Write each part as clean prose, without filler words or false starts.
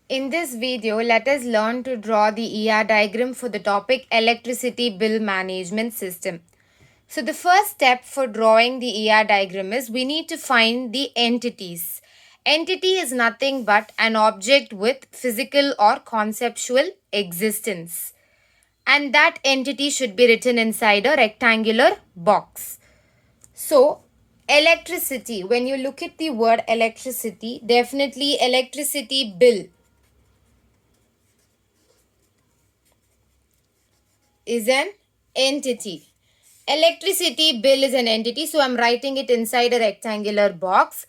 In this video, let us learn to draw the ER diagram for the topic Electricity Bill Management System. So the first step for drawing the ER diagram is we need to find the entities. Entity is nothing but an object with physical or conceptual existence. And that entity should be written inside a rectangular box. So electricity, when you look at the word electricity, definitely electricity bill is an entity. Electricity bill is an entity, so I'm writing it inside a rectangular box.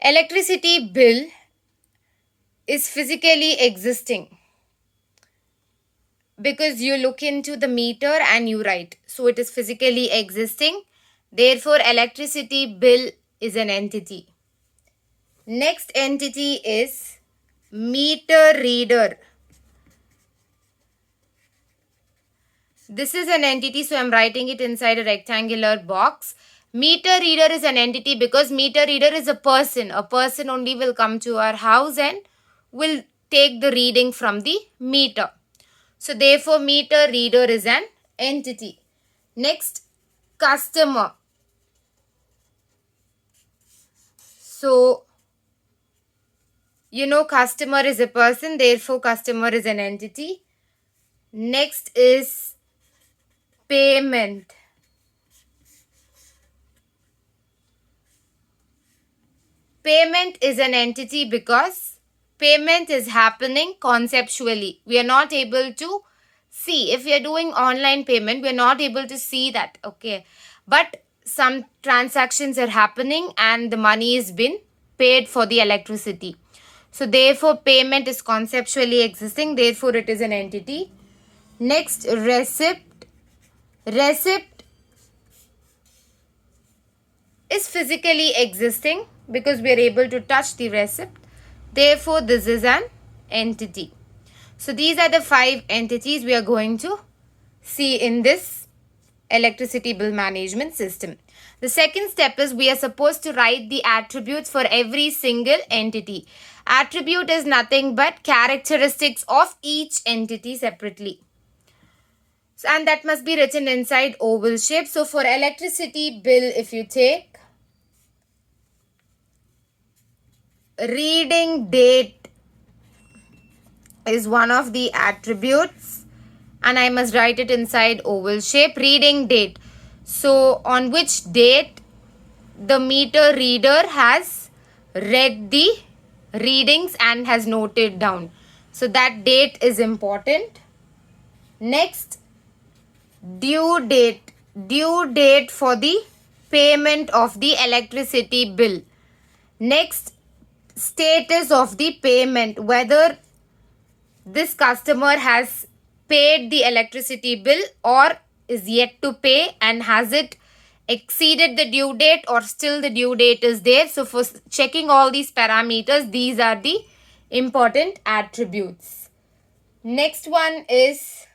Electricity bill is physically existing because you look into the meter and you write. So it is physically existing. Therefore, electricity bill is an entity. Next entity is meter reader. This is an entity, so I'm writing it inside a rectangular box. Meter reader is an entity because meter reader is a person. A person only will come to our house and will take the reading from the meter. So therefore, meter reader is an entity. Next, customer. So, customer is a person, therefore customer is an entity. Next is payment. Payment is an entity because payment is happening conceptually. We are not able to see. If we are doing online payment, we are not able to see that. Okay. But some transactions are happening and the money is been paid for the electricity. So therefore, payment is conceptually existing. Therefore, it is an entity. Next, receipt. Receipt is physically existing because we are able to touch the receipt. Therefore, this is an entity. So these are the 5 entities we are going to see in this electricity bill management system. The second step is we are supposed to write the attributes for every single entity. Attribute is nothing but characteristics of each entity separately. And that must be written inside oval shape. So for electricity bill, if you take reading date is one of the attributes and I must write it inside oval shape. Reading date. So on which date the meter reader has read the readings and has noted down. So that date is important. Next, due date. Due date for the payment of the electricity bill. Next, status of the payment. Whether this customer has paid the electricity bill or is yet to pay, and has it exceeded the due date or still the due date is there. So for checking all these parameters, these are the important attributes. Next one is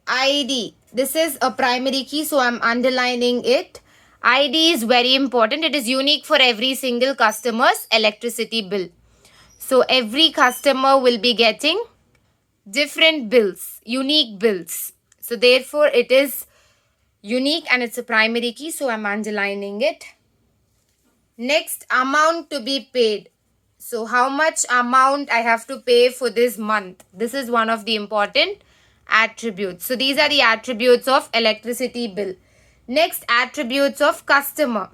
ID. This is a primary key, so I'm underlining it. ID is very important. It is unique for every single customer's electricity bill. So every customer will be getting different bills, unique bills. So therefore it is unique and it's a primary key, so I'm underlining it. Next, amount to be paid. So how much amount I have to pay for this month. This is one of the important attributes. So these are the attributes of electricity bill. Next, attributes of customer.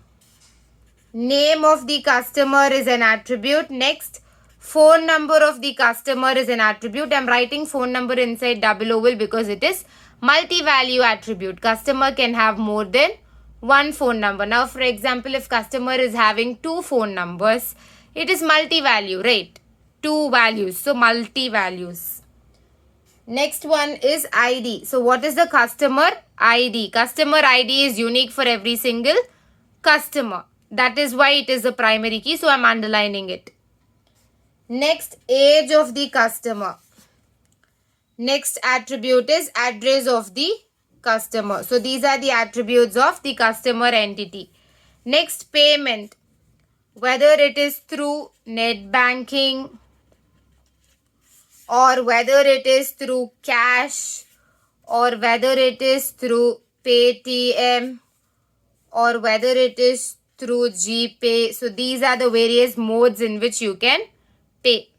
Name of the customer is an attribute. Next, phone number of the customer is an attribute. I'm writing phone number inside double oval because it is multi-value attribute. Customer can have more than one phone number. Now, for example, if customer is having 2 phone numbers, it is multi-value, right? 2 values. So, multi-values. Next one is ID. So what is the customer ID? Customer ID is unique for every single customer. That is why it is a primary key. So I'm underlining it. Next, age of the customer. Next attribute is address of the customer. So these are the attributes of the customer entity. Next, payment. Whether it is through net banking, or whether it is through cash, or whether it is through Paytm, or whether it is through GPay. So these are the various modes in which you can pay.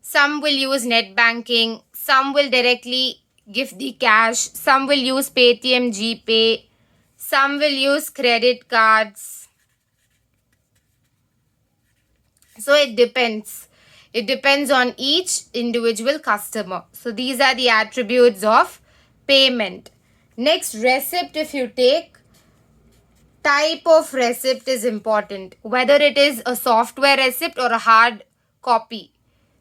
Some will use net banking, some will directly give the cash, some will use Paytm, GPay, some will use credit cards. So it depends. It depends on each individual customer. So these are the attributes of payment. Next, receipt. If you take, type of receipt is important. Whether it is a software receipt or a hard copy.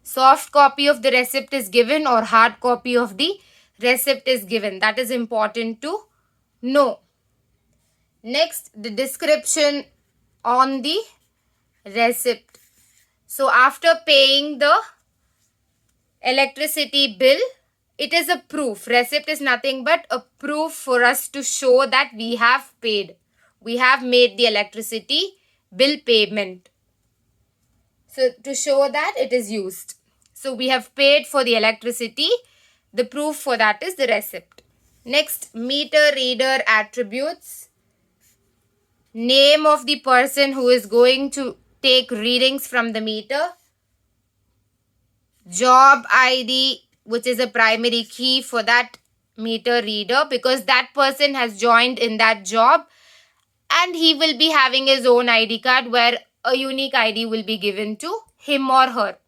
Soft copy of the receipt is given or hard copy of the receipt is given. That is important to know. Next, the description on the receipt. So after paying the electricity bill, it is a proof. Receipt is nothing but a proof for us to show that we have paid. We have made the electricity bill payment. So to show that it is used. So we have paid for the electricity. The proof for that is the receipt. Next, meter reader attributes. Name of the person who is going to take readings from the meter. Job ID, which is a primary key for that meter reader, because that person has joined in that job and he will be having his own ID card where a unique ID will be given to him or her.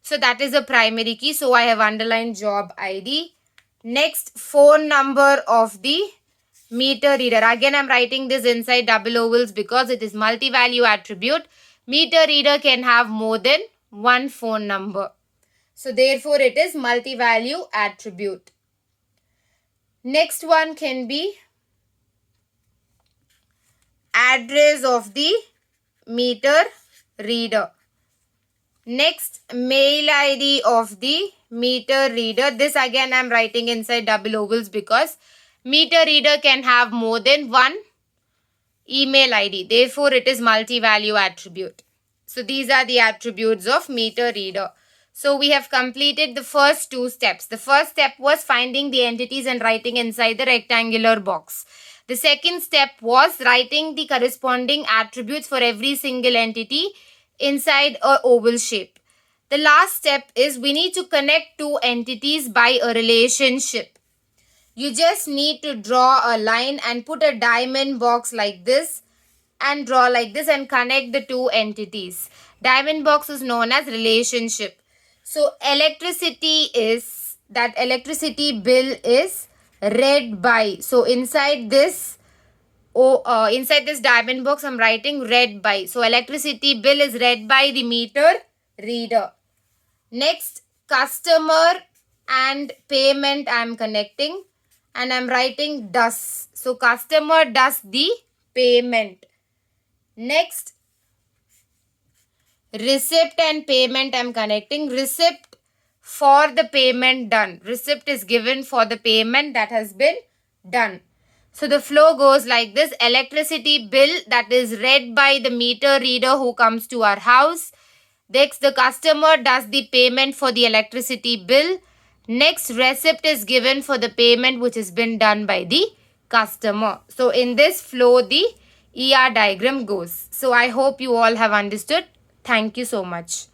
So that is a primary key. So I have underlined job ID. Next, phone number of the meter reader. Again, I'm writing this inside double ovals because it is multi-value attribute. Meter reader can have more than one phone number. So therefore, it is multi-value attribute. Next one can be address of the meter reader. Next, mail ID of the meter reader. This again I'm writing inside double ovals because meter reader can have more than one email ID. Therefore, it is multi-value attribute. So these are the attributes of meter reader. So we have completed the first two steps. The first step was finding the entities and writing inside the rectangular box. The second step was writing the corresponding attributes for every single entity inside an oval shape. The last step is we need to connect two entities by a relationship. You just need to draw a line and put a diamond box like this and draw like this and connect the two entities. Diamond box is known as relationship. So electricity bill is read by. So inside this diamond box I'm writing read by. So electricity bill is read by the meter reader. Next, customer and payment I'm connecting and I'm writing does. So customer does the payment. Next, receipt and payment I'm connecting. Receipt for the payment done. Receipt is given for the payment that has been done. So the flow goes like this. Electricity bill that is read by the meter reader who comes to our house. Next, the customer does the payment for the electricity bill. Next, receipt is given for the payment which has been done by the customer. So in this flow, the ER diagram goes. So I hope you all have understood. Thank you so much.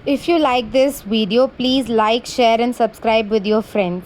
If you like this video, please like, share and subscribe with your friends.